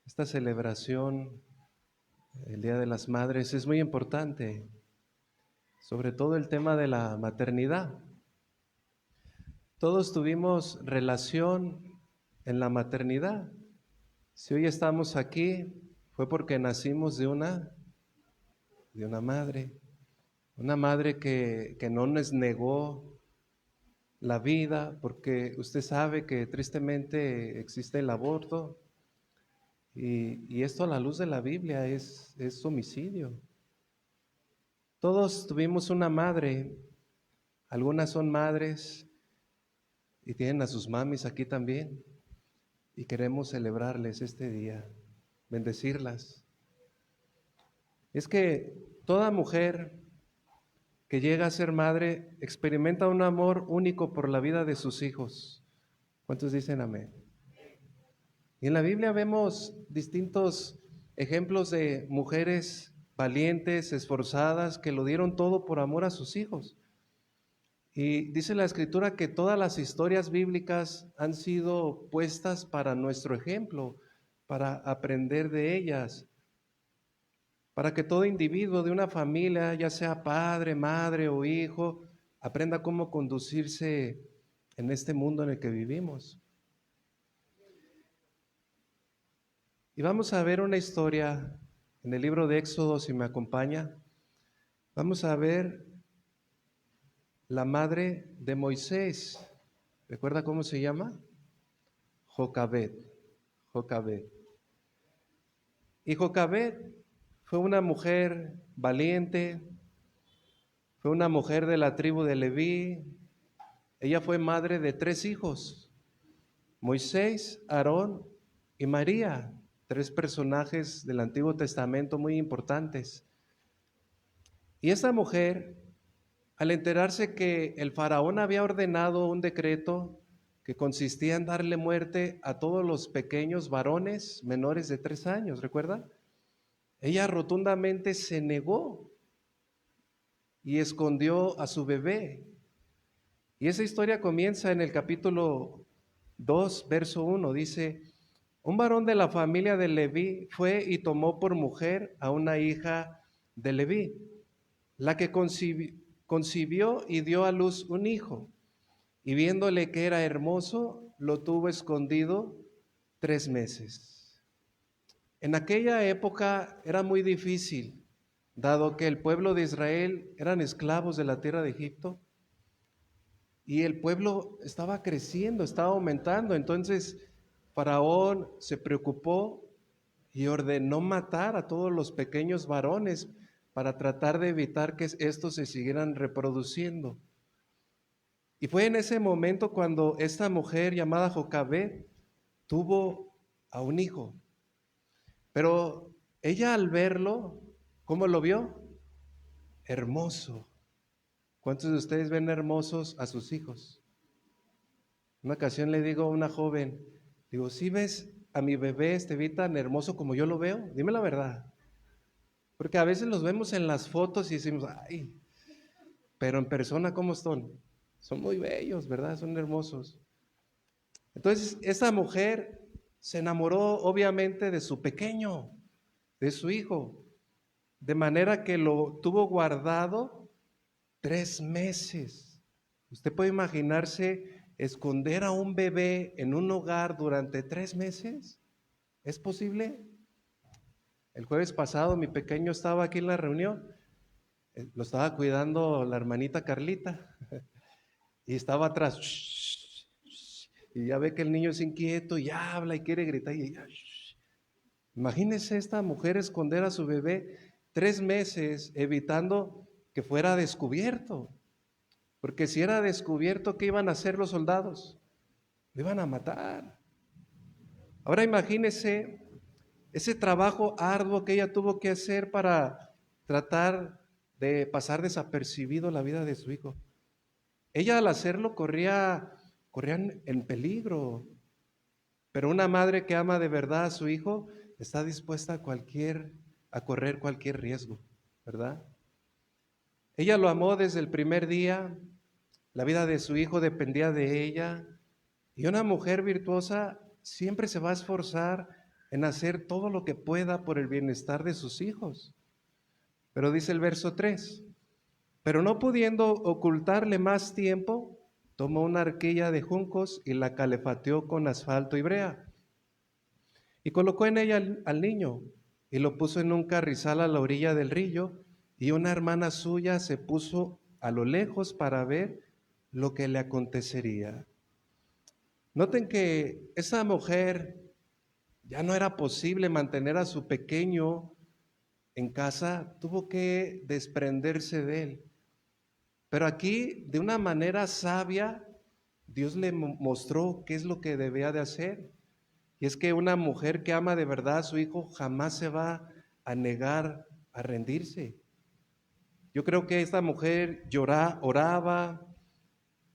Esta celebración, el Día de las Madres, es muy importante, sobre todo el tema de la maternidad. Todos tuvimos relación en la maternidad. Si hoy estamos aquí, fue porque nacimos de una madre que no nos negó la vida, porque usted sabe que tristemente existe el aborto, y esto a la luz de la Biblia es homicidio. Todos tuvimos una madre, algunas son madres y tienen a sus mamis aquí también, y queremos celebrarles este día, bendecirlas. Es que toda mujer que llega a ser madre experimenta un amor único por la vida de sus hijos. ¿Cuántos dicen amén? Y en la Biblia vemos distintos ejemplos de mujeres valientes, esforzadas, que lo dieron todo por amor a sus hijos. Y dice la Escritura que todas las historias bíblicas han sido puestas para nuestro ejemplo, para aprender de ellas, para que todo individuo de una familia, ya sea padre, madre o hijo, aprenda cómo conducirse en este mundo en el que vivimos. Y vamos a ver una historia en el libro de Éxodo, si me acompaña. Vamos a ver la madre de Moisés. ¿Recuerda cómo se llama? Jocabed. Jocabed. Y Jocabed fue una mujer valiente, fue una mujer de la tribu de Leví. Ella fue madre de 3 hijos, Moisés, Aarón y María, 3 personajes del Antiguo Testamento muy importantes. Y esta mujer, al enterarse que el faraón había ordenado un decreto que consistía en darle muerte a todos los pequeños varones menores de 3 años, ¿recuerda? Ella rotundamente se negó y escondió a su bebé. Y esa historia comienza en el capítulo 2, verso 1. Dice: un varón de la familia de Leví fue y tomó por mujer a una hija de Leví, la que concibió y dio a luz un hijo. Y viéndole que era hermoso, lo tuvo escondido 3 meses. En aquella época era muy difícil, dado que el pueblo de Israel eran esclavos de la tierra de Egipto, y el pueblo estaba creciendo, estaba aumentando. Entonces Faraón se preocupó y ordenó matar a todos los pequeños varones para tratar de evitar que estos se siguieran reproduciendo. Y fue en ese momento cuando esta mujer llamada Jocabed tuvo a un hijo. Pero ella, al verlo, ¿cómo lo vio? Hermoso. ¿Cuántos de ustedes ven hermosos a sus hijos? Una ocasión le digo a una joven, digo: ¿sí ves a mi bebé, te vi tan hermoso como yo lo veo? Dime la verdad. Porque a veces los vemos en las fotos y decimos: ay, pero en persona, ¿cómo son? Son muy bellos, ¿verdad? Son hermosos. Entonces, esta mujer se enamoró obviamente de su pequeño, de su hijo, de manera que lo tuvo guardado 3 meses. ¿Usted puede imaginarse esconder a un bebé en un hogar durante 3 meses? ¿Es posible? El jueves pasado mi pequeño estaba aquí en la reunión, lo estaba cuidando la hermanita Carlita, y estaba atrás, y ya ve que el niño es inquieto y habla y quiere gritar. Imagínese esta mujer esconder a su bebé 3 meses evitando que fuera descubierto. Porque si era descubierto, ¿qué iban a hacer los soldados? Lo iban a matar. Ahora imagínese ese trabajo arduo que ella tuvo que hacer para tratar de pasar desapercibido la vida de su hijo. Ella, al hacerlo, corría en peligro, pero una madre que ama de verdad a su hijo está dispuesta a correr cualquier riesgo, ¿verdad? Ella lo amó desde el primer día, la vida de su hijo dependía de ella, y una mujer virtuosa siempre se va a esforzar en hacer todo lo que pueda por el bienestar de sus hijos. Pero dice el verso 3, pero no pudiendo ocultarle más tiempo, tomó una arquilla de juncos y la calefateó con asfalto y brea. Y colocó en ella al niño y lo puso en un carrizal a la orilla del río, y una hermana suya se puso a lo lejos para ver lo que le acontecería. Noten que esa mujer ya no era posible mantener a su pequeño en casa, tuvo que desprenderse de él. Pero aquí, de una manera sabia, Dios le mostró qué es lo que debía de hacer. Y es que una mujer que ama de verdad a su hijo jamás se va a negar a rendirse. Yo creo que esta mujer oraba,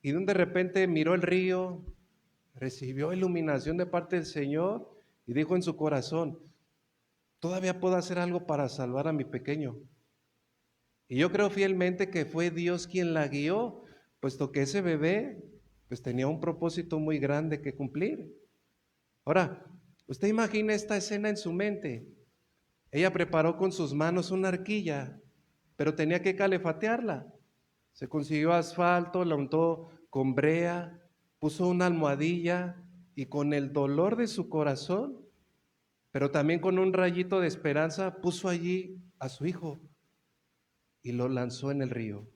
y de repente miró el río, recibió iluminación de parte del Señor y dijo en su corazón: todavía puedo hacer algo para salvar a mi pequeño. Y yo creo fielmente que fue Dios quien la guió, puesto que ese bebé pues tenía un propósito muy grande que cumplir. Ahora, usted imagina esta escena en su mente. Ella preparó con sus manos una arquilla, pero tenía que calefatearla. Se consiguió asfalto, la untó con brea, puso una almohadilla y con el dolor de su corazón, pero también con un rayito de esperanza, puso allí a su hijo y lo lanzó en el río.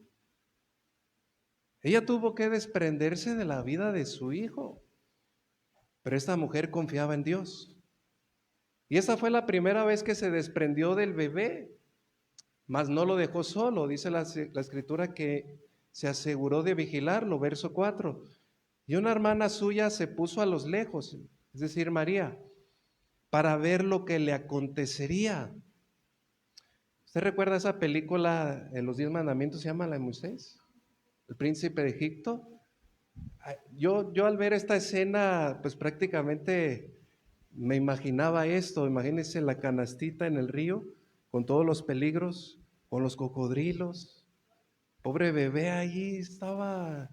Ella tuvo que desprenderse de la vida de su hijo, pero esta mujer confiaba en Dios. Y esa fue la primera vez que se desprendió del bebé, mas no lo dejó solo. Dice la escritura que se aseguró de vigilarlo, verso 4. Y una hermana suya se puso a los lejos, es decir, María, para ver lo que le acontecería. ¿Usted recuerda esa película de los 10 mandamientos? Se llama la de Moisés, el príncipe de Egipto. Yo al ver esta escena, pues prácticamente me imaginaba esto. Imagínense la canastita en el río, con todos los peligros, con los cocodrilos. Pobre bebé allí estaba.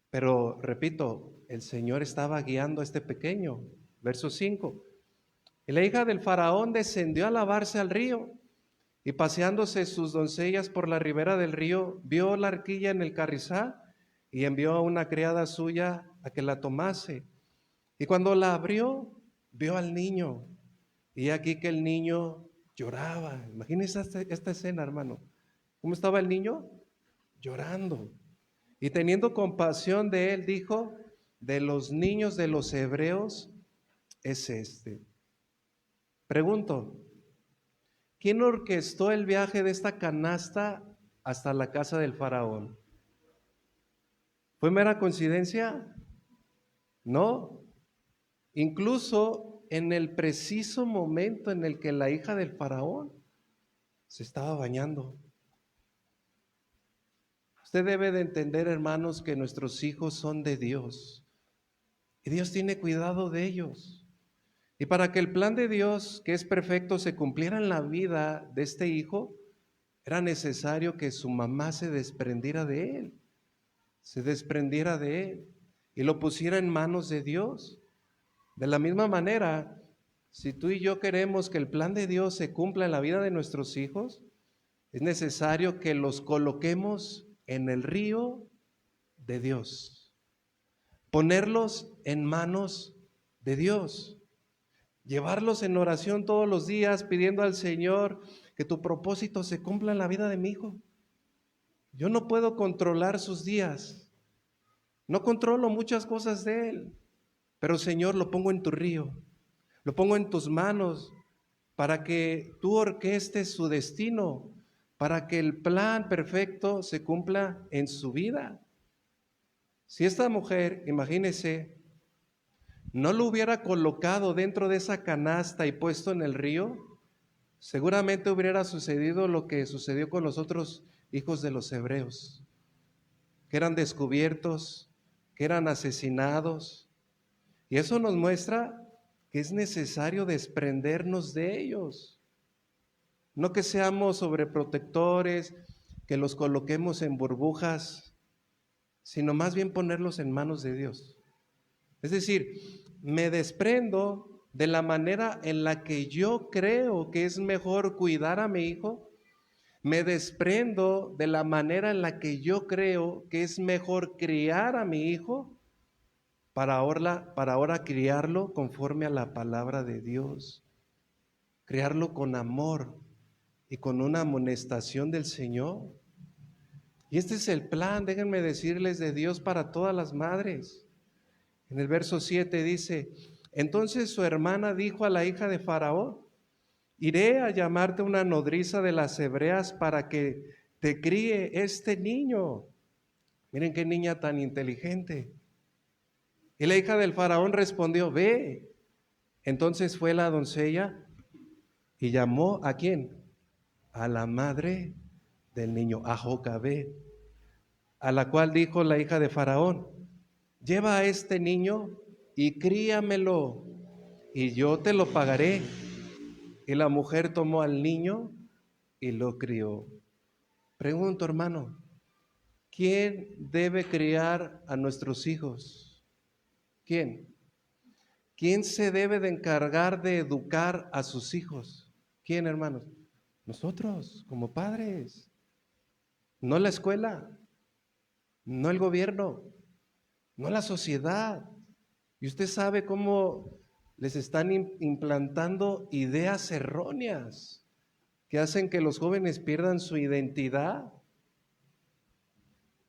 Pero repito, el Señor estaba guiando a este pequeño. Verso 5. Y la hija del faraón descendió a lavarse al río, y paseándose sus doncellas por la ribera del río, vio la arquilla en el carrizal y envió a una criada suya a que la tomase. Y cuando la abrió, vio al niño, y aquí que el niño lloraba. Imagínense esta escena, hermano. ¿Cómo estaba el niño? Llorando. Y teniendo compasión de él, dijo: de los niños de los hebreos es este. Pregunto, ¿quién orquestó el viaje de esta canasta hasta la casa del faraón? ¿Fue mera coincidencia? No. Incluso en el preciso momento en el que la hija del faraón se estaba bañando. Usted debe de entender, hermanos, que nuestros hijos son de Dios y Dios tiene cuidado de ellos. Y para que el plan de Dios, que es perfecto, se cumpliera en la vida de este hijo, era necesario que su mamá se desprendiera de él, y lo pusiera en manos de Dios. De la misma manera, si tú y yo queremos que el plan de Dios se cumpla en la vida de nuestros hijos, es necesario que los coloquemos en el río de Dios, ponerlos en manos de Dios, llevarlos en oración todos los días pidiendo al Señor que tu propósito se cumpla en la vida de mi hijo. Yo no puedo controlar sus días, no controlo muchas cosas de él, pero Señor, lo pongo en tu río, lo pongo en tus manos para que tú orquestes su destino, para que el plan perfecto se cumpla en su vida. Si esta mujer, imagínese, no lo hubiera colocado dentro de esa canasta y puesto en el río, seguramente hubiera sucedido lo que sucedió con los otros hijos de los hebreos, que eran descubiertos, que eran asesinados. Y eso nos muestra que es necesario desprendernos de ellos. No que seamos sobreprotectores, que los coloquemos en burbujas, sino más bien ponerlos en manos de Dios. Es decir, me desprendo de la manera en la que yo creo que es mejor cuidar a mi hijo, me desprendo de la manera en la que yo creo que es mejor criar a mi hijo para ahora criarlo conforme a la palabra de Dios, criarlo con amor y con una amonestación del Señor. Y este es el plan, déjenme decirles, de Dios para todas las madres. En el verso 7 dice: entonces su hermana dijo a la hija de Faraón: iré a llamarte una nodriza de las hebreas para que te críe este niño. Miren qué niña tan inteligente. Y la hija del Faraón respondió: ve. Entonces fue la doncella y llamó ¿a quién? A la madre del niño, a Jocabed, a la cual dijo la hija de Faraón: lleva a este niño y críamelo, y yo te lo pagaré. Y la mujer tomó al niño y lo crió. Pregunto, hermano, ¿quién debe criar a nuestros hijos? ¿Quién? ¿Quién se debe de encargar de educar a sus hijos? ¿Quién, hermanos? Nosotros, como padres. No la escuela, no el gobierno, no la sociedad. Y usted sabe cómo les están implantando ideas erróneas que hacen que los jóvenes pierdan su identidad.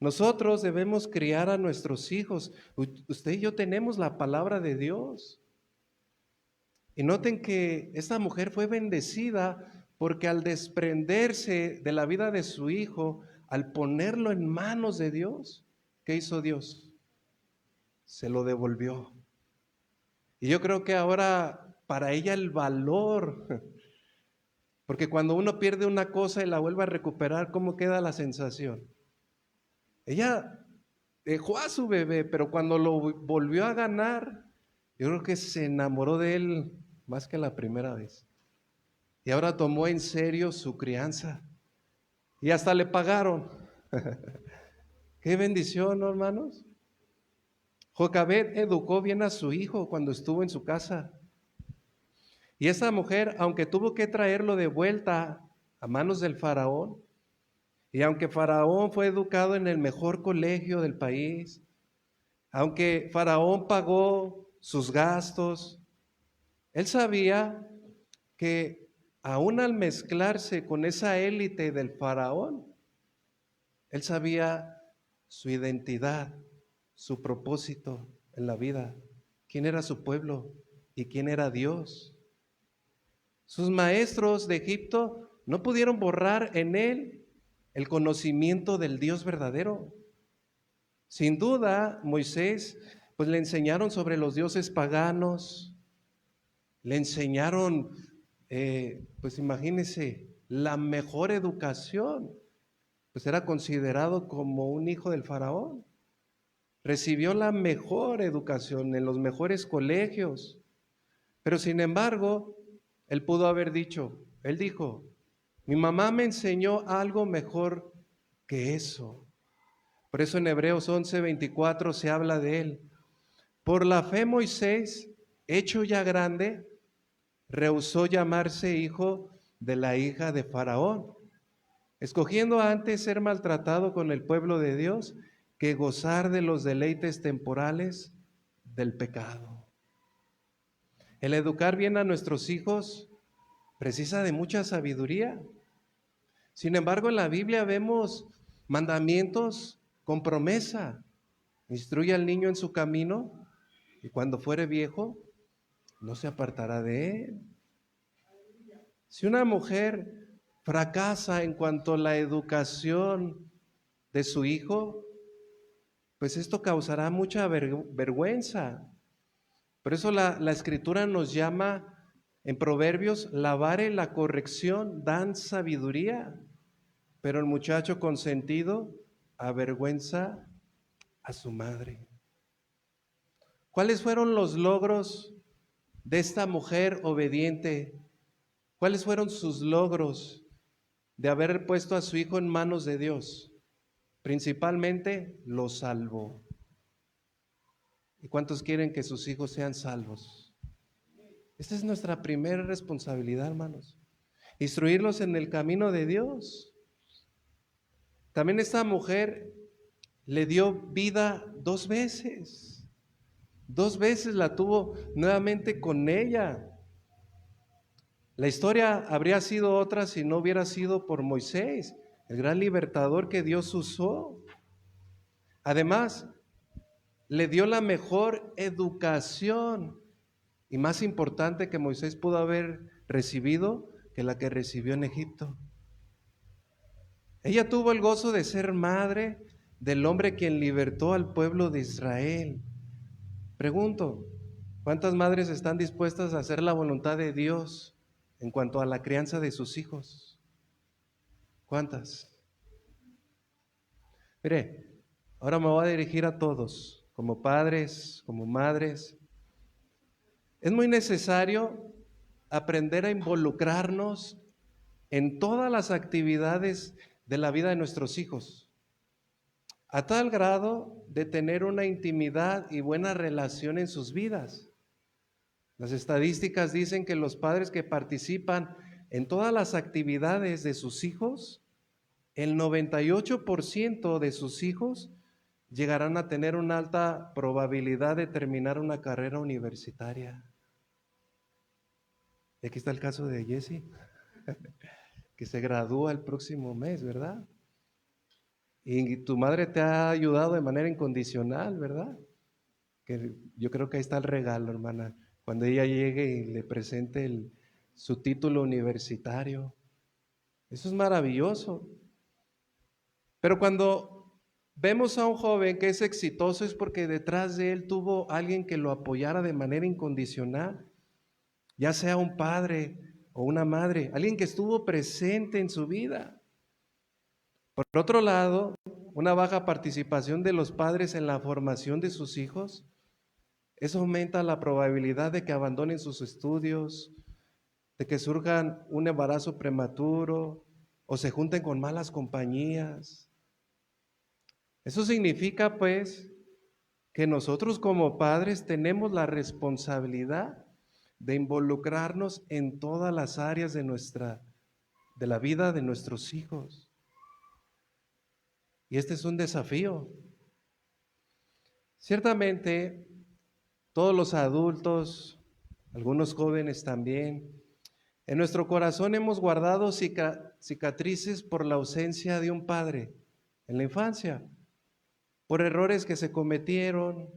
Nosotros debemos criar a nuestros hijos. Usted y yo tenemos la palabra de Dios. Y noten que esta mujer fue bendecida porque al desprenderse de la vida de su hijo, al ponerlo en manos de Dios, ¿qué hizo Dios? Se lo devolvió. Y yo creo que ahora para ella el valor, porque cuando uno pierde una cosa y la vuelve a recuperar, ¿cómo queda la sensación? Ella dejó a su bebé, pero cuando lo volvió a ganar, yo creo que se enamoró de él más que la primera vez. Y ahora tomó en serio su crianza. Y hasta le pagaron. Qué bendición, ¿no, hermanos? Jocabed educó bien a su hijo cuando estuvo en su casa. Y esa mujer, aunque tuvo que traerlo de vuelta a manos del faraón, y aunque Faraón fue educado en el mejor colegio del país, aunque Faraón pagó sus gastos, él sabía que aún al mezclarse con esa élite del Faraón, él sabía su identidad, su propósito en la vida, quién era su pueblo y quién era Dios. Sus maestros de Egipto no pudieron borrar en él el conocimiento del Dios verdadero. Sin duda, Moisés, pues le enseñaron sobre los dioses paganos, le enseñaron, pues imagínense, la mejor educación, pues era considerado como un hijo del faraón. Recibió la mejor educación en los mejores colegios, pero sin embargo, él pudo haber dicho, él dijo: mi mamá me enseñó algo mejor que eso. Por eso en Hebreos 11:24 se habla de él. Por la fe Moisés, hecho ya grande, rehusó llamarse hijo de la hija de Faraón, escogiendo antes ser maltratado con el pueblo de Dios que gozar de los deleites temporales del pecado. El educar bien a nuestros hijos precisa de mucha sabiduría. Sin embargo, en la Biblia vemos mandamientos con promesa. Instruye al niño en su camino y cuando fuere viejo no se apartará de él. Si una mujer fracasa en cuanto a la educación de su hijo, pues esto causará mucha vergüenza. Por eso la Escritura nos llama en Proverbios: la vara y la corrección dan sabiduría, pero el muchacho consentido avergüenza a su madre. ¿Cuáles fueron los logros de esta mujer obediente? ¿Cuáles fueron sus logros de haber puesto a su hijo en manos de Dios? Principalmente lo salvó. ¿Y cuántos quieren que sus hijos sean salvos? Esta es nuestra primera responsabilidad, hermanos. Instruirlos en el camino de Dios. También esta mujer le dio vida 2 veces. 2 veces la tuvo nuevamente con ella. La historia habría sido otra si no hubiera sido por Moisés, el gran libertador que Dios usó. Además, le dio la mejor educación y más importante que Moisés pudo haber recibido que la que recibió en Egipto. Ella tuvo el gozo de ser madre del hombre quien libertó al pueblo de Israel. Pregunto, ¿cuántas madres están dispuestas a hacer la voluntad de Dios en cuanto a la crianza de sus hijos? ¿Cuántas? Mire, ahora me voy a dirigir a todos, como padres, como madres. Es muy necesario aprender a involucrarnos en todas las actividades de la vida de nuestros hijos, a tal grado de tener una intimidad y buena relación en sus vidas. Las estadísticas dicen que los padres que participan en todas las actividades de sus hijos, el 98% de sus hijos llegarán a tener una alta probabilidad de terminar una carrera universitaria. Y aquí está el caso de Jessie, que se gradúa el próximo mes, ¿verdad? Y tu madre te ha ayudado de manera incondicional, ¿verdad? Que yo creo que ahí está el regalo, hermana. Cuando ella llegue y le presente su título universitario. Eso es maravilloso. Pero cuando vemos a un joven que es exitoso es porque detrás de él tuvo alguien que lo apoyara de manera incondicional, ya sea un padre o una madre, alguien que estuvo presente en su vida. Por otro lado, una baja participación de los padres en la formación de sus hijos, eso aumenta la probabilidad de que abandonen sus estudios, de que surjan un embarazo prematuro o se junten con malas compañías. Eso significa, pues, que nosotros como padres tenemos la responsabilidad de involucrarnos en todas las áreas de la vida de nuestros hijos. Y este es un desafío. Ciertamente, todos los adultos, algunos jóvenes también, en nuestro corazón hemos guardado cicatrices por la ausencia de un padre en la infancia, por errores que se cometieron.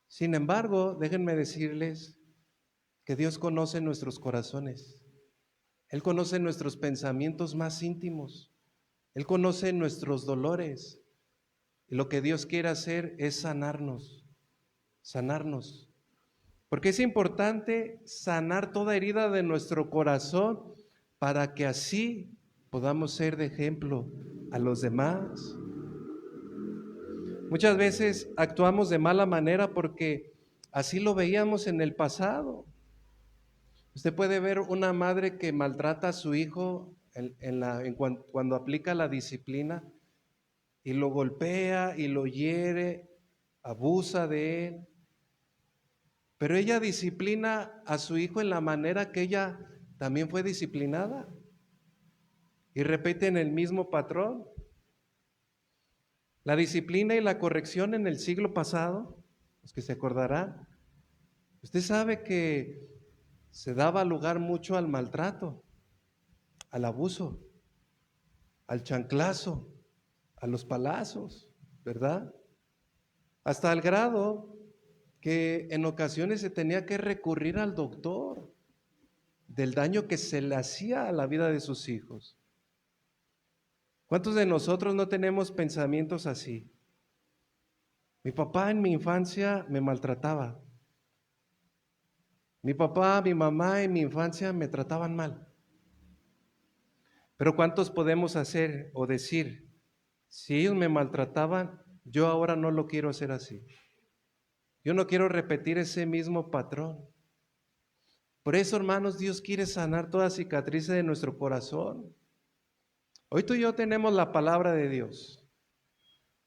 Sin embargo, déjenme decirles que Dios conoce nuestros corazones. Él conoce nuestros pensamientos más íntimos. Él conoce nuestros dolores. Y lo que Dios quiere hacer es sanarnos. Porque es importante sanar toda herida de nuestro corazón para que así podamos ser de ejemplo a los demás. Muchas veces actuamos de mala manera porque así lo veíamos en el pasado. Usted puede ver una madre que maltrata a su hijo cuando aplica la disciplina y lo golpea y lo hiere, abusa de él. Pero ella disciplina a su hijo en la manera que ella también fue disciplinada y repiten el mismo patrón. La disciplina y la corrección en el siglo pasado, los que se acordarán, usted sabe que se daba lugar mucho al maltrato, al abuso, al chanclazo, a los palazos, ¿verdad? Hasta el grado que en ocasiones se tenía que recurrir al doctor del daño que se le hacía a la vida de sus hijos. ¿Cuántos de nosotros no tenemos pensamientos así? Mi papá en mi infancia me maltrataba. Mi papá, mi mamá en mi infancia me trataban mal. Pero ¿cuántos podemos hacer o decir, si ellos me maltrataban, yo ahora no lo quiero hacer así? Yo no quiero repetir ese mismo patrón. Por eso, hermanos, Dios quiere sanar toda cicatriz de nuestro corazón. Hoy tú y yo tenemos la palabra de Dios.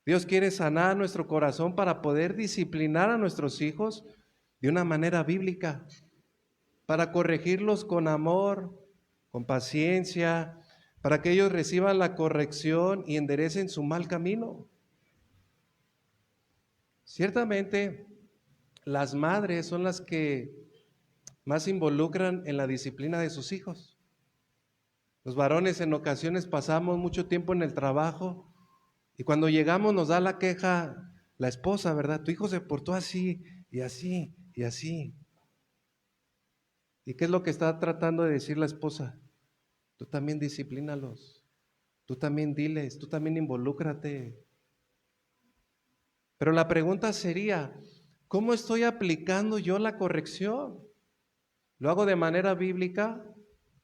Dios quiere sanar nuestro corazón para poder disciplinar a nuestros hijos de una manera bíblica, para corregirlos con amor, con paciencia, para que ellos reciban la corrección y enderecen su mal camino. Ciertamente, las madres son las que más se involucran en la disciplina de sus hijos. Los varones en ocasiones pasamos mucho tiempo en el trabajo y cuando llegamos nos da la queja la esposa, ¿verdad? Tu hijo se portó así y así y así. ¿Y qué es lo que está tratando de decir la esposa? Tú también disciplínalos, tú también diles, tú también involúcrate. Pero la pregunta sería, ¿cómo estoy aplicando yo la corrección? ¿Lo hago de manera bíblica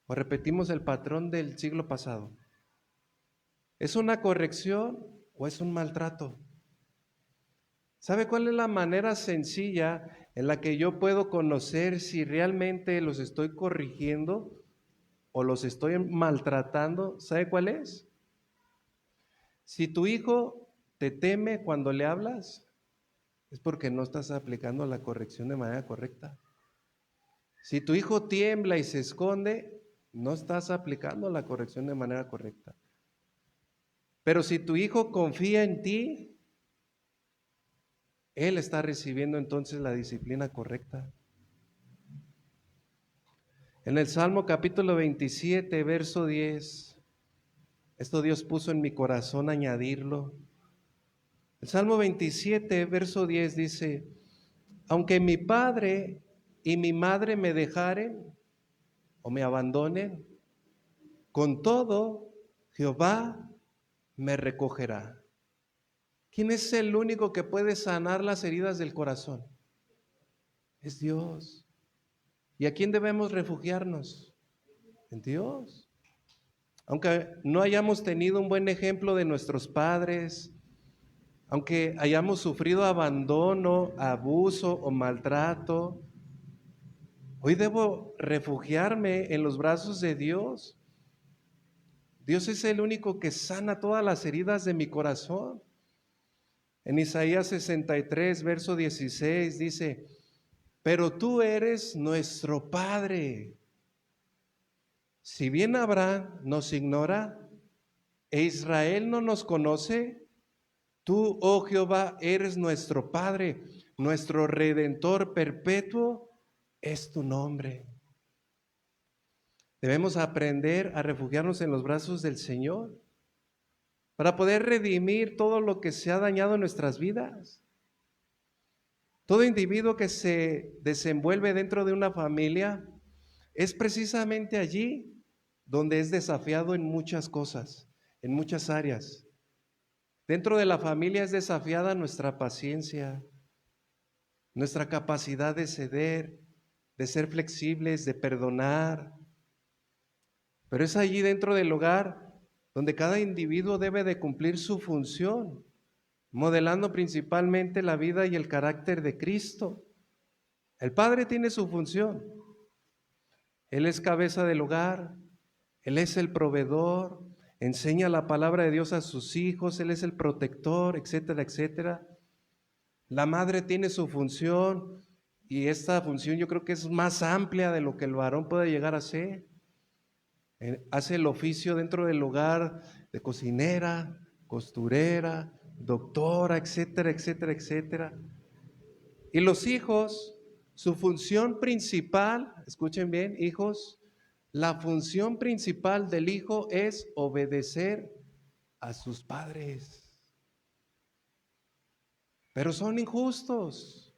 o repetimos el patrón del siglo pasado? ¿Es una corrección o es un maltrato? ¿Sabe cuál es la manera sencilla en la que yo puedo conocer si realmente los estoy corrigiendo o los estoy maltratando? ¿Sabe cuál es? Si tu hijo te teme cuando le hablas, es porque no estás aplicando la corrección de manera correcta. Si tu hijo tiembla y se esconde, no estás aplicando la corrección de manera correcta. Pero si tu hijo confía en ti, él está recibiendo entonces la disciplina correcta. En el Salmo capítulo 27, verso 10, esto Dios puso en mi corazón añadirlo. El Salmo 27, verso 10 dice, aunque mi padre y mi madre me dejaren o me abandonen, con todo Jehová me recogerá. ¿Quién es el único que puede sanar las heridas del corazón? Es Dios. ¿Y a quién debemos refugiarnos? En Dios. Aunque no hayamos tenido un buen ejemplo de nuestros padres, aunque hayamos sufrido abandono, abuso o maltrato, hoy debo refugiarme en los brazos de Dios. Dios es el único que sana todas las heridas de mi corazón. En Isaías 63, verso 16 dice, pero tú eres nuestro Padre. Si bien Abraham nos ignora e Israel no nos conoce, tú, oh Jehová, eres nuestro Padre, nuestro Redentor perpetuo es tu nombre. Debemos aprender a refugiarnos en los brazos del Señor para poder redimir todo lo que se ha dañado en nuestras vidas. Todo individuo que se desenvuelve dentro de una familia es precisamente allí donde es desafiado en muchas cosas, en muchas áreas. Dentro de la familia es desafiada nuestra paciencia, nuestra capacidad de ceder, de ser flexibles, de perdonar. Pero es allí dentro del hogar donde cada individuo debe de cumplir su función, modelando principalmente la vida y el carácter de Cristo. El padre tiene su función. Él es cabeza del hogar, Él es el proveedor, enseña la palabra de Dios a sus hijos, Él es el protector, etcétera, etcétera. La madre tiene su función y esta función yo creo que es más amplia de lo que el varón puede llegar a ser. Hace el oficio dentro del hogar de cocinera, costurera, doctora, etcétera, etcétera, etcétera. Y los hijos, su función principal, escuchen bien, hijos, la función principal del hijo es obedecer a sus padres. Pero son injustos,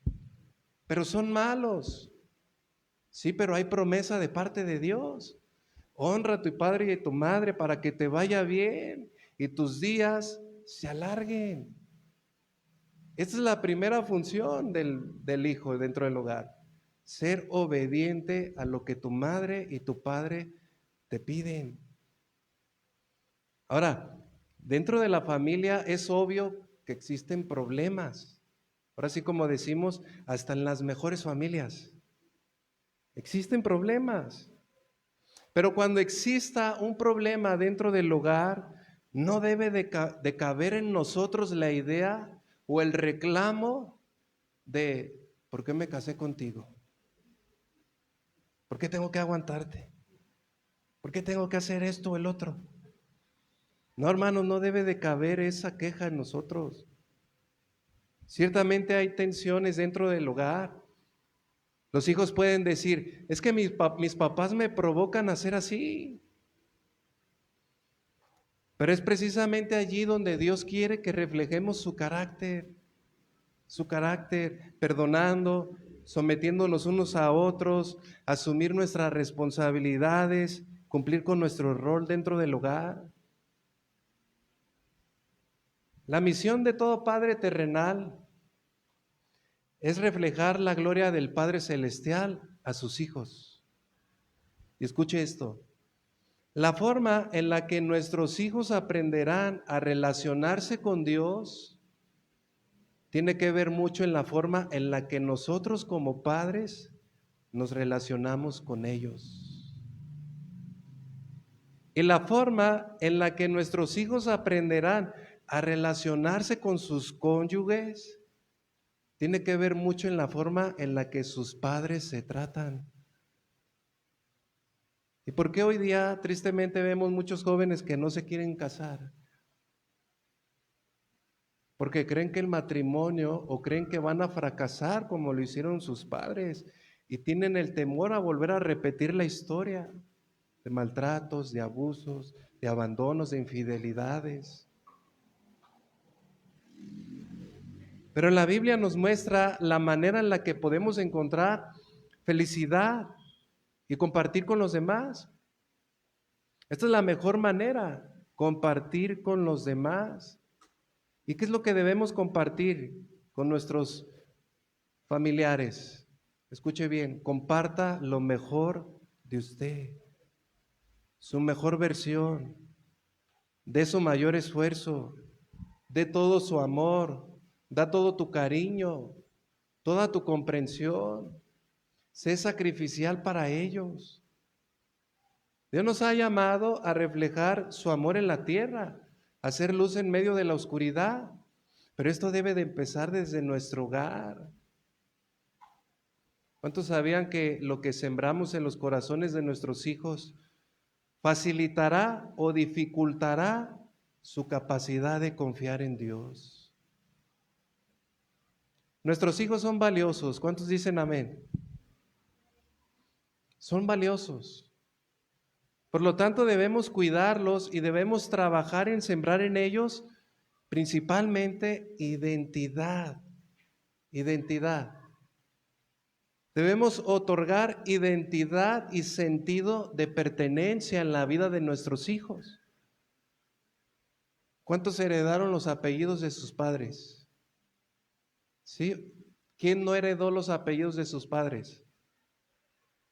pero son malos. Sí, pero hay promesa de parte de Dios. Honra a tu padre y a tu madre para que te vaya bien y tus días se alarguen. Esta es la primera función del hijo dentro del hogar. Ser obediente a lo que tu madre y tu padre te piden. Ahora, dentro de la familia es obvio que existen problemas. Ahora sí, como decimos, hasta en las mejores familias existen problemas. Pero cuando exista un problema dentro del hogar, no debe de caber en nosotros la idea o el reclamo de ¿por qué me casé contigo? ¿Por qué tengo que aguantarte? ¿Por qué tengo que hacer esto o el otro? No, hermanos, no debe de caber esa queja en nosotros. Ciertamente hay tensiones dentro del hogar. Los hijos pueden decir, es que mis papás me provocan a ser así. Pero es precisamente allí donde Dios quiere que reflejemos su carácter, perdonando, sometiéndonos unos a otros, asumir nuestras responsabilidades, cumplir con nuestro rol dentro del hogar. La misión de todo padre terrenal es reflejar la gloria del Padre Celestial a sus hijos. Y escuche esto, la forma en la que nuestros hijos aprenderán a relacionarse con Dios tiene que ver mucho en la forma en la que nosotros como padres nos relacionamos con ellos. Y la forma en la que nuestros hijos aprenderán a relacionarse con sus cónyuges tiene que ver mucho en la forma en la que sus padres se tratan. ¿Y por qué hoy día tristemente vemos muchos jóvenes que no se quieren casar? Porque creen que el matrimonio o creen que van a fracasar como lo hicieron sus padres y tienen el temor a volver a repetir la historia de maltratos, de abusos, de abandonos, de infidelidades. Pero la Biblia nos muestra la manera en la que podemos encontrar felicidad y compartir con los demás. Esta es la mejor manera, compartir con los demás. ¿Y qué es lo que debemos compartir con nuestros familiares? Escuche bien, comparta lo mejor de usted, su mejor versión, dé su mayor esfuerzo, dé todo su amor, da todo tu cariño, toda tu comprensión, sé sacrificial para ellos. Dios nos ha llamado a reflejar su amor en la tierra, a hacer luz en medio de la oscuridad, pero esto debe de empezar desde nuestro hogar. ¿Cuántos sabían que lo que sembramos en los corazones de nuestros hijos facilitará o dificultará su capacidad de confiar en Dios? Nuestros hijos son valiosos. ¿Cuántos dicen amén? Son valiosos. Por lo tanto, debemos cuidarlos y debemos trabajar en sembrar en ellos principalmente identidad. Identidad. Debemos otorgar identidad y sentido de pertenencia en la vida de nuestros hijos. ¿Cuántos heredaron los apellidos de sus padres? ¿Sí? ¿Quién no heredó los apellidos de sus padres?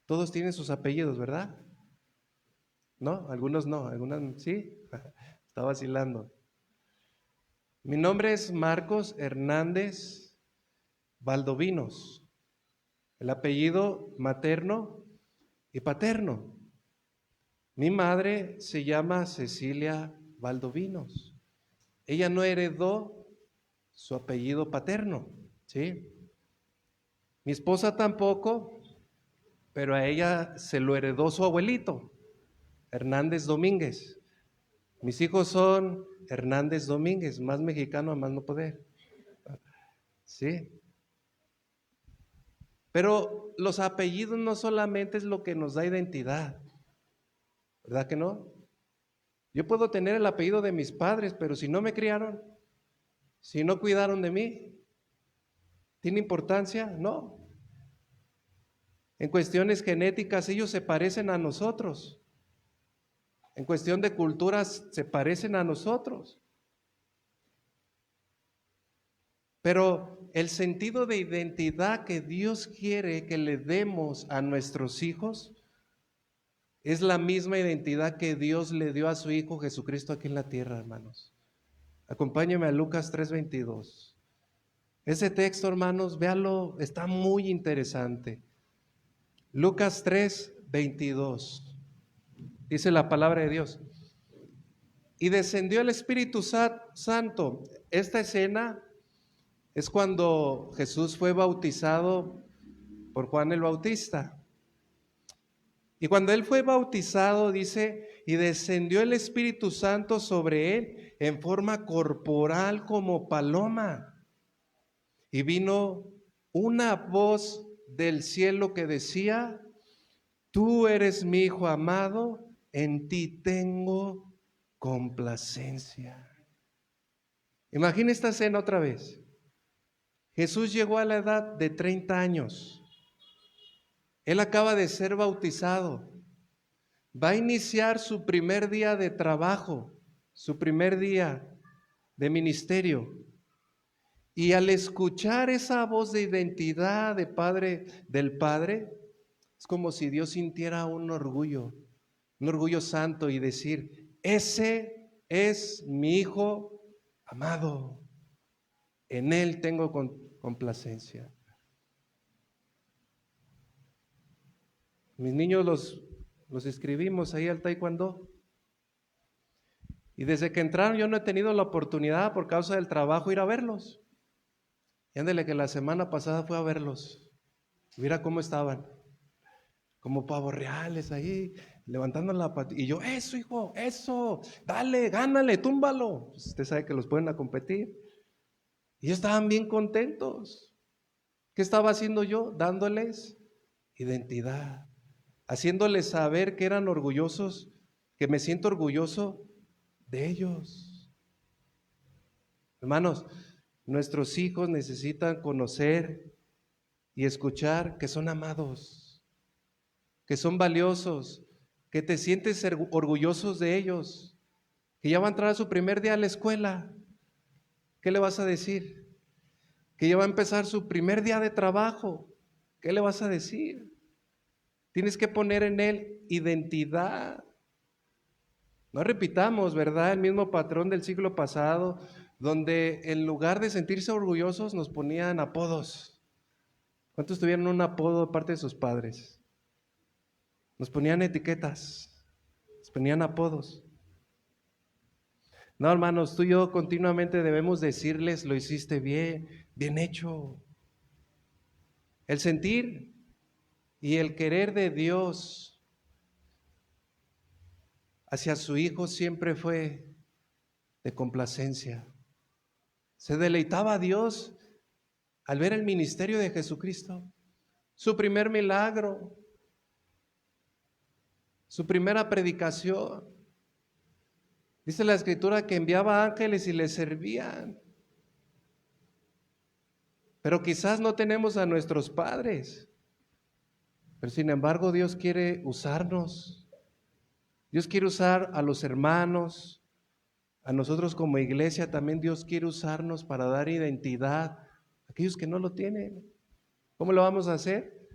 Todos tienen sus apellidos, ¿verdad? ¿No? Algunos no, algunos sí. Está vacilando. Mi nombre es Marcos Hernández Valdovinos. El apellido materno y paterno. Mi madre se llama Cecilia Valdovinos. Ella no heredó su apellido paterno, ¿sí? Mi esposa tampoco, pero a ella se lo heredó su abuelito, Hernández Domínguez. Mis hijos son Hernández Domínguez, más mexicano a más no poder. ¿Sí? Pero los apellidos no solamente es lo que nos da identidad, ¿verdad que no? Yo puedo tener el apellido de mis padres, pero si no me criaron, si no cuidaron de mí, ¿tiene importancia? No. En cuestiones genéticas ellos se parecen a nosotros. En cuestión de culturas se parecen a nosotros. Pero el sentido de identidad que Dios quiere que le demos a nuestros hijos es la misma identidad que Dios le dio a su Hijo Jesucristo aquí en la tierra, hermanos. Acompáñenme a Lucas 3:22. Ese texto, hermanos, véanlo, está muy interesante. Lucas 3:22. Dice la palabra de Dios. y descendió el Espíritu Santo. Esta escena es cuando Jesús fue bautizado por Juan el Bautista. Y cuando él fue bautizado, dice, y descendió el Espíritu Santo sobre él en forma corporal como paloma. Y vino una voz del cielo que decía: tú eres mi Hijo amado, en ti tengo complacencia. Imagina esta escena otra vez. Jesús llegó a la edad de 30 años. Él acaba de ser bautizado. Va a iniciar su primer día de trabajo, su primer día de ministerio. Y al escuchar esa voz de identidad del Padre, es como si Dios sintiera un orgullo santo y decir: ese es mi Hijo amado, en Él tengo complacencia. Mis niños los escribimos ahí al taekwondo. Y desde que entraron yo no he tenido la oportunidad por causa del trabajo ir a verlos. Y ándale que la semana pasada fui a verlos. Mira cómo estaban. Como pavos reales ahí, levantando la patita. Y yo: eso, hijo, eso, dale, gánale, túmbalo. Pues usted sabe que los pueden a competir. Y ellos estaban bien contentos. ¿Qué estaba haciendo yo? Dándoles identidad, haciéndoles saber que eran orgullosos, que me siento orgulloso de ellos. Hermanos, nuestros hijos necesitan conocer y escuchar que son amados, que son valiosos, que te sientes orgullosos de ellos, que ya va a entrar a su primer día a la escuela. ¿Qué le vas a decir? Que ya va a empezar su primer día de trabajo. ¿Qué le vas a decir? Tienes que poner en él identidad. No repitamos, ¿verdad?, el mismo patrón del siglo pasado, donde en lugar de sentirse orgullosos nos ponían apodos. ¿Cuántos tuvieron un apodo de parte de sus padres? Nos ponían etiquetas, nos ponían apodos. No, hermanos, tú y yo continuamente debemos decirles: lo hiciste bien, bien hecho. El sentir y el querer de Dios hacia su Hijo siempre fue de complacencia. Se deleitaba a Dios al ver el ministerio de Jesucristo, su primer milagro, su primera predicación. Dice la Escritura que enviaba ángeles y les servían. Pero quizás no tenemos a nuestros padres. Pero sin embargo Dios quiere usarnos. Dios quiere usar a los hermanos, a nosotros como iglesia también Dios quiere usarnos para dar identidad a aquellos que no lo tienen. ¿Cómo lo vamos a hacer?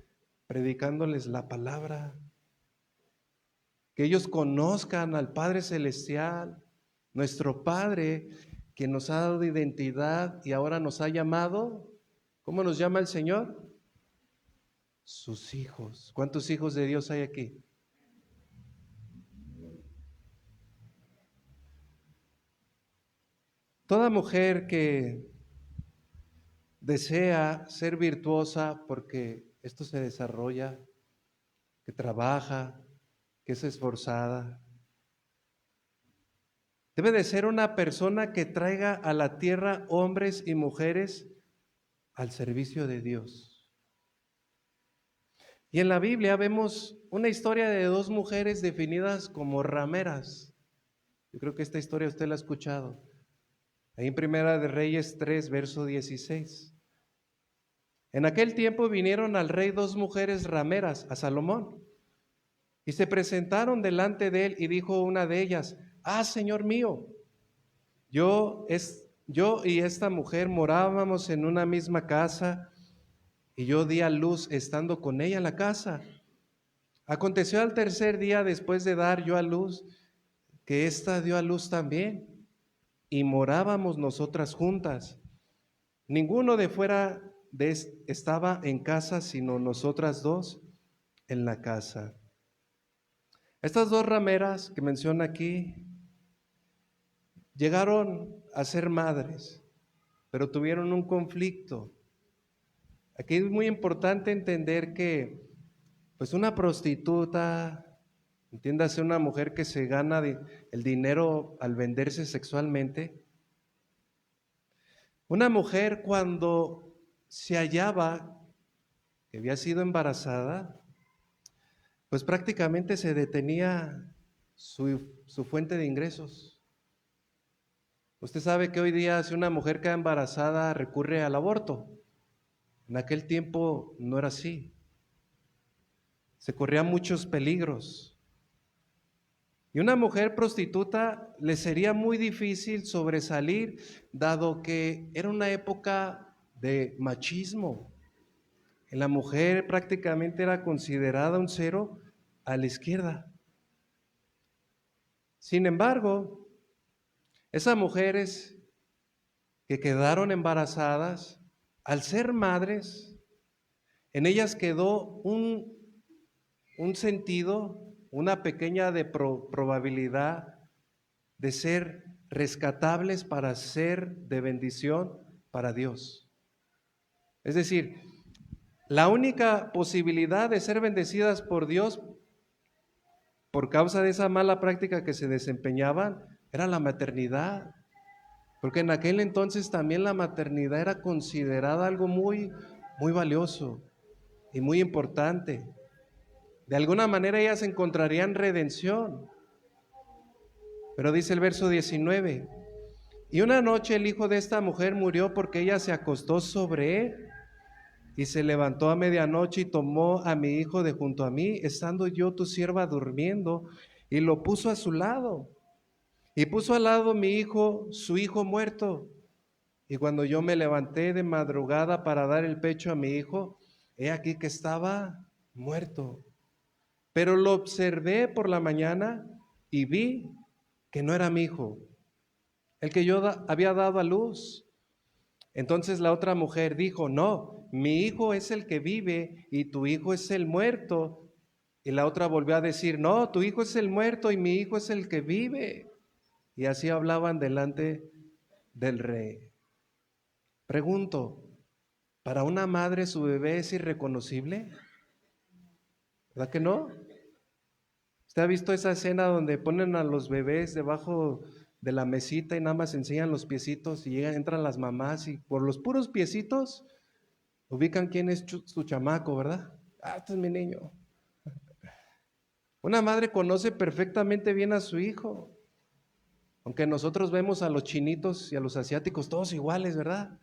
Predicándoles la palabra. Que ellos conozcan al Padre Celestial, nuestro Padre, que nos ha dado identidad y ahora nos ha llamado. ¿Cómo nos llama el Señor? Sus hijos. ¿Cuántos hijos de Dios hay aquí? Toda mujer que desea ser virtuosa, porque esto se desarrolla, que trabaja, que es esforzada, debe de ser una persona que traiga a la tierra hombres y mujeres al servicio de Dios. Y en la Biblia vemos una historia de dos mujeres definidas como rameras. Yo creo que esta historia usted la ha escuchado. Ahí en Primera de Reyes 3, verso 16. En aquel tiempo vinieron al rey dos mujeres rameras, a Salomón, y se presentaron delante de él, y dijo una de ellas: ah, Señor mío, yo y esta mujer morábamos en una misma casa, y yo di a luz estando con ella en la casa. Aconteció al tercer día después de dar yo a luz, que ésta dio a luz también, y morábamos nosotras juntas. Ninguno de fuera estaba en casa, sino nosotras dos en la casa. Estas dos rameras que menciona aquí llegaron a ser madres, pero tuvieron un conflicto. Aquí es muy importante entender que, pues una prostituta, entiéndase una mujer que se gana el dinero al venderse sexualmente, una mujer cuando se hallaba que había sido embarazada, pues prácticamente se detenía su fuente de ingresos. Usted sabe que hoy día si una mujer queda embarazada recurre al aborto. En aquel tiempo no era así. Se corrían muchos peligros. Y una mujer prostituta le sería muy difícil sobresalir, dado que era una época de machismo. La mujer prácticamente era considerada un cero a la izquierda. Sin embargo, esas mujeres que quedaron embarazadas, al ser madres, en ellas quedó un sentido, una pequeña probabilidad de ser rescatables para ser de bendición para Dios. Es decir, la única posibilidad de ser bendecidas por Dios por causa de esa mala práctica que se desempeñaban era la maternidad. Porque en aquel entonces también la maternidad era considerada algo muy, muy valioso y muy importante. De alguna manera ellas encontrarían redención. Pero dice el verso 19, y una noche el hijo de esta mujer murió porque ella se acostó sobre él y se levantó a medianoche y tomó a mi hijo de junto a mí, estando yo tu sierva durmiendo, y lo puso a su lado. Y puso al lado mi hijo, su hijo muerto. Y cuando yo me levanté de madrugada para dar el pecho a mi hijo, he aquí que estaba muerto. Pero lo observé por la mañana y vi que no era mi hijo, el que yo había dado a luz. Entonces la otra mujer dijo, no, mi hijo es el que vive y tu hijo es el muerto. Y la otra volvió a decir, no, tu hijo es el muerto y mi hijo es el que vive. Y así hablaban delante del rey. Pregunto, ¿para una madre su bebé es irreconocible? ¿Verdad que no? ¿Usted ha visto esa escena donde ponen a los bebés debajo de la mesita y nada más enseñan los piecitos y entran las mamás y por los puros piecitos ubican quién es su chamaco, ¿verdad? Ah, este es mi niño. Una madre conoce perfectamente bien a su hijo, aunque nosotros vemos a los chinitos y a los asiáticos todos iguales, ¿verdad?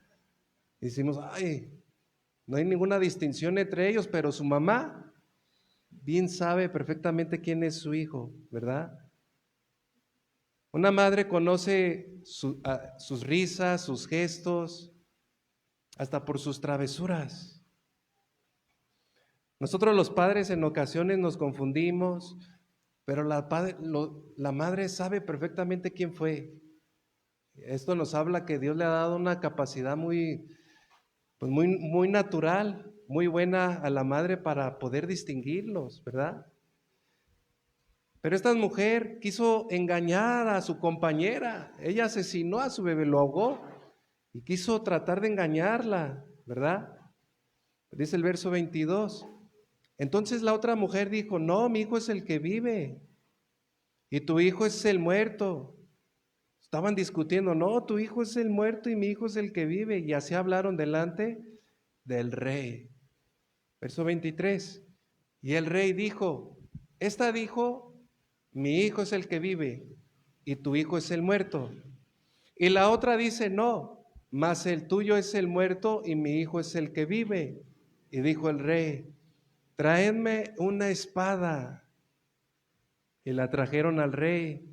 Y decimos, ay, no hay ninguna distinción entre ellos, pero su mamá bien sabe perfectamente quién es su hijo, ¿verdad? Una madre conoce sus risas, sus gestos, hasta por sus travesuras. Nosotros los padres en ocasiones nos confundimos, pero la madre sabe perfectamente quién fue. Esto nos habla que Dios le ha dado una capacidad muy natural, muy buena a la madre para poder distinguirlos, ¿verdad? Pero esta mujer quiso engañar a su compañera, ella asesinó a su bebé, lo ahogó y quiso tratar de engañarla, ¿verdad? Dice el verso 22. Entonces la otra mujer dijo, no, mi hijo es el que vive y tu hijo es el muerto. Estaban discutiendo, no, tu hijo es el muerto y mi hijo es el que vive. Y así hablaron delante del rey. Verso 23. Y el rey dijo, esta dijo, mi hijo es el que vive y tu hijo es el muerto. Y la otra dice, no, mas el tuyo es el muerto y mi hijo es el que vive. Y dijo el rey, traedme una espada. Y la trajeron al rey.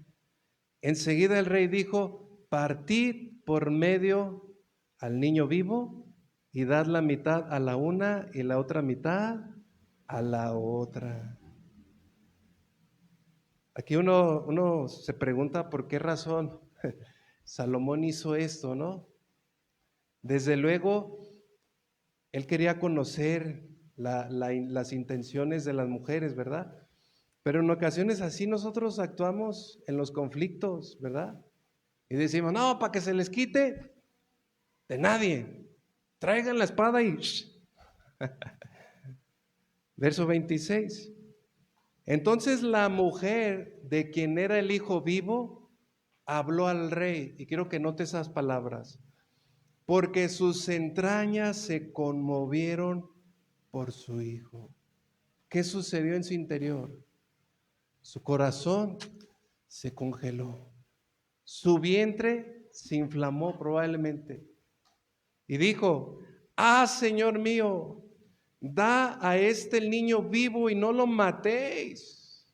Enseguida el rey dijo, partid por medio al niño vivo y dad la mitad a la una y la otra mitad a la otra. Aquí uno se pregunta por qué razón Salomón hizo esto, ¿no? Desde luego, él quería conocer las intenciones de las mujeres, ¿verdad? Pero en ocasiones así nosotros actuamos en los conflictos, ¿verdad? Y decimos, no, para que se les quite, de nadie. Traigan la espada y... Verso 26. Entonces la mujer de quien era el hijo vivo habló al rey, y quiero que note esas palabras, porque sus entrañas se conmovieron por su hijo. ¿Qué sucedió en su interior? Su corazón se congeló, su vientre se inflamó probablemente, y dijo, Señor mío, da a este el niño vivo y no lo matéis.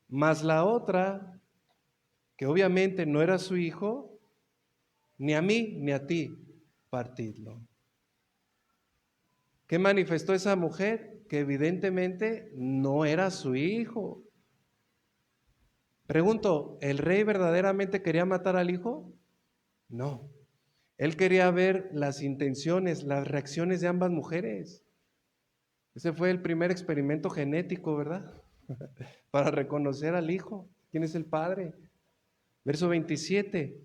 Mas la otra, que obviamente no era su hijo, ni a mí ni a ti, partidlo. ¿Qué manifestó esa mujer? Que evidentemente no era su hijo. Pregunto, ¿el rey verdaderamente quería matar al hijo? No. Él quería ver las intenciones, las reacciones de ambas mujeres. Ese fue el primer experimento genético, ¿verdad? Para reconocer al hijo. ¿Quién es el padre? Verso 27.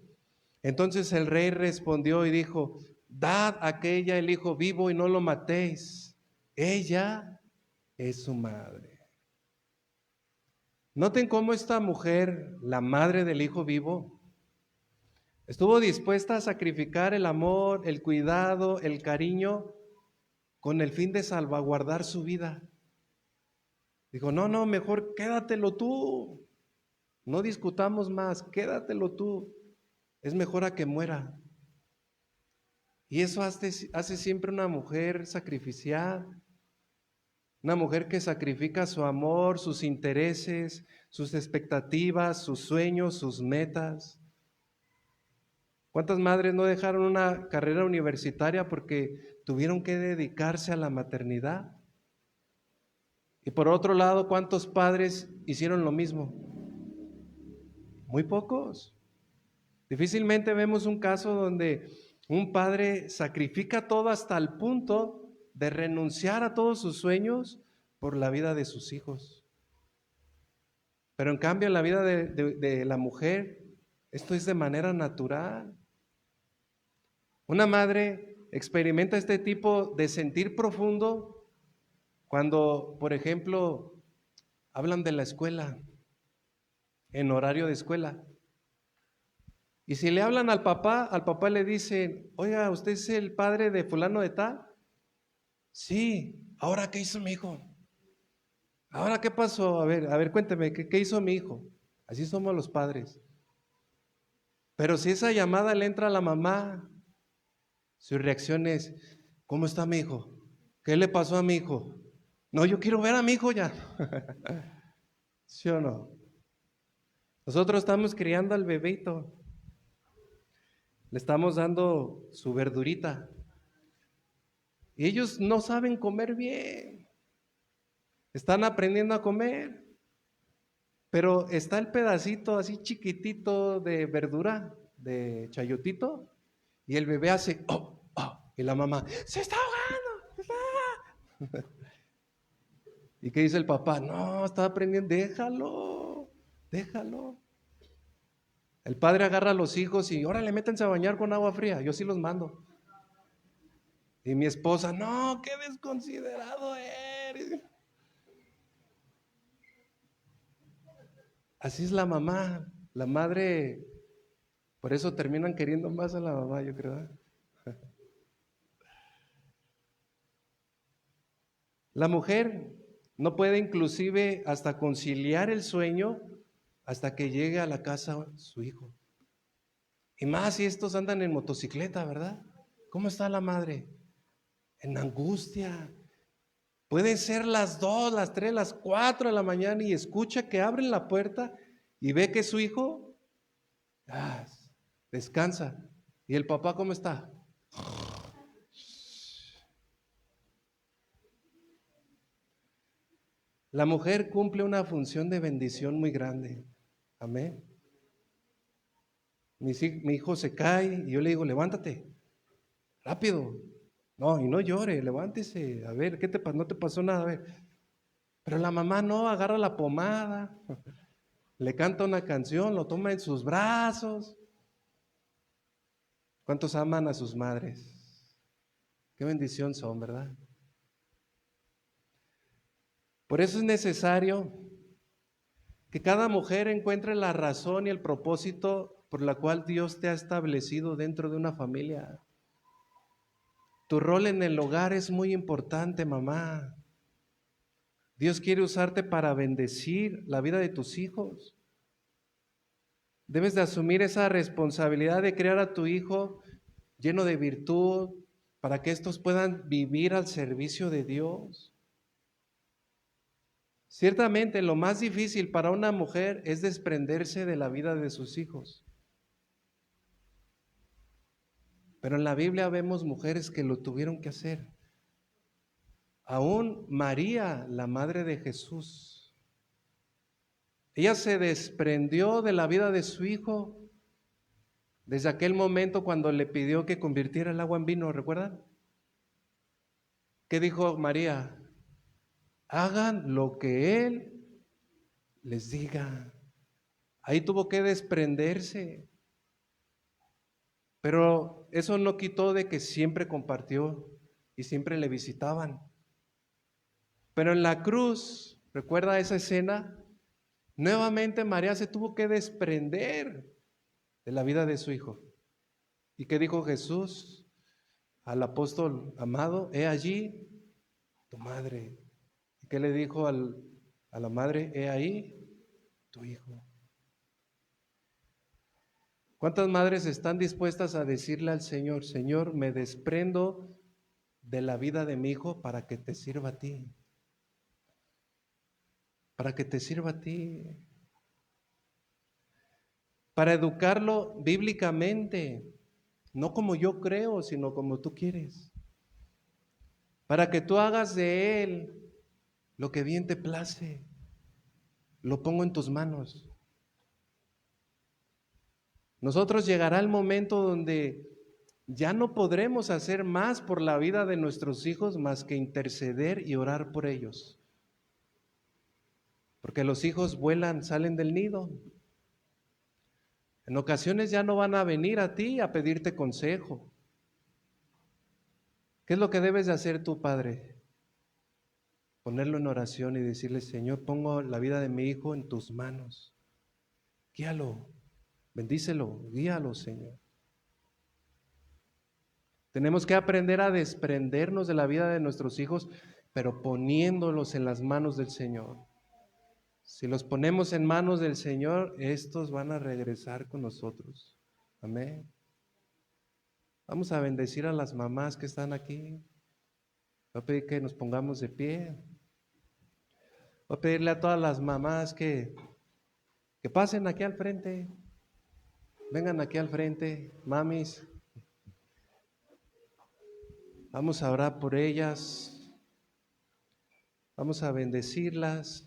Entonces el rey respondió y dijo, dad a aquella el hijo vivo y no lo matéis. Ella es su madre. Noten cómo esta mujer, la madre del hijo vivo, estuvo dispuesta a sacrificar el amor, el cuidado, el cariño, con el fin de salvaguardar su vida. Dijo, no, mejor quédatelo tú. No discutamos más, quédatelo tú. Es mejor a que muera. Y eso hace siempre una mujer sacrificial. Una mujer que sacrifica su amor, sus intereses, sus expectativas, sus sueños, sus metas. ¿Cuántas madres no dejaron una carrera universitaria porque tuvieron que dedicarse a la maternidad? Y por otro lado, ¿cuántos padres hicieron lo mismo? Muy pocos. Difícilmente vemos un caso donde un padre sacrifica todo hasta el punto de renunciar a todos sus sueños por la vida de sus hijos. Pero en cambio en la vida de la mujer, esto es de manera natural. Una madre experimenta este tipo de sentir profundo cuando, por ejemplo, hablan de la escuela, en horario de escuela. Y si le hablan al papá le dicen, oiga, ¿usted es el padre de fulano de tal? Sí. ¿Ahora qué hizo mi hijo? ¿Ahora qué pasó? A ver, cuénteme, ¿qué hizo mi hijo? Así somos los padres. Pero si esa llamada le entra a la mamá, su reacción es, ¿cómo está mi hijo? ¿Qué le pasó a mi hijo? No, yo quiero ver a mi hijo ya. ¿Sí o no? Nosotros estamos criando al bebito. Le estamos dando su verdurita. Y ellos no saben comer bien. Están aprendiendo a comer. Pero está el pedacito así chiquitito de verdura, de chayotito, y el bebé hace, y la mamá, se está ahogando, se está ahogando. ¿Y qué dice el papá? No, está aprendiendo, déjalo. El padre agarra a los hijos y, órale, métanse a bañar con agua fría, yo sí los mando. Y mi esposa, no, qué desconsiderado eres. Así es la mamá, la madre, por eso terminan queriendo más a la mamá, yo creo. La mujer no puede inclusive hasta conciliar el sueño hasta que llegue a la casa su hijo. Y más si estos andan en motocicleta, ¿verdad? ¿Cómo está la madre? En angustia. Pueden ser las 2, las 3, las 4 de la mañana y escucha que abren la puerta y ve que su hijo descansa. ¿Y el papá cómo está? La mujer cumple una función de bendición muy grande. Amén. Mi hijo se cae y yo le digo, levántate, rápido. No, y no llore, levántese. A ver, ¿qué te pasó? No te pasó nada, a ver. Pero la mamá no, agarra la pomada, le canta una canción, lo toma en sus brazos. ¿Cuántos aman a sus madres? Qué bendición son, ¿verdad? Por eso es necesario que cada mujer encuentre la razón y el propósito por la cual Dios te ha establecido dentro de una familia. Tu rol en el hogar es muy importante, mamá. Dios quiere usarte para bendecir la vida de tus hijos. Debes de asumir esa responsabilidad de criar a tu hijo lleno de virtud, para que estos puedan vivir al servicio de Dios. Ciertamente lo más difícil para una mujer es desprenderse de la vida de sus hijos. Pero en la Biblia vemos mujeres que lo tuvieron que hacer. Aún María, la madre de Jesús, ella se desprendió de la vida de su hijo desde aquel momento cuando le pidió que convirtiera el agua en vino, ¿recuerdan? ¿Qué dijo María? Hagan lo que Él les diga. Ahí tuvo que desprenderse. Pero eso no quitó de que siempre compartió y siempre le visitaban. Pero en la cruz, ¿recuerda esa escena? Nuevamente María se tuvo que desprender de la vida de su hijo. ¿Y qué dijo Jesús al apóstol amado? He allí tu madre. ¿Y qué le dijo a la madre? He ahí tu hijo. ¿Cuántas madres están dispuestas a decirle al Señor, Señor, me desprendo de la vida de mi hijo para que te sirva a ti? Para que te sirva a ti. Para educarlo bíblicamente, no como yo creo, sino como tú quieres. Para que tú hagas de él lo que bien te place. Lo pongo en tus manos. Nosotros llegará el momento donde ya no podremos hacer más por la vida de nuestros hijos más que interceder y orar por ellos. Porque los hijos vuelan, salen del nido. En ocasiones ya no van a venir a ti a pedirte consejo. ¿Qué es lo que debes de hacer tú, padre? Ponerlo en oración y decirle, Señor, pongo la vida de mi hijo en tus manos. Guíalo, bendícelo, guíalo, Señor. Tenemos que aprender a desprendernos de la vida de nuestros hijos, pero poniéndolos en las manos del Señor. Si los ponemos en manos del Señor, estos van a regresar con nosotros. Amén. Vamos a bendecir a las mamás que están aquí. Voy a pedir que nos pongamos de pie. Voy a pedirle a todas las mamás que pasen aquí al frente. Vengan aquí al frente, mamis. Vamos a orar por ellas. Vamos a bendecirlas.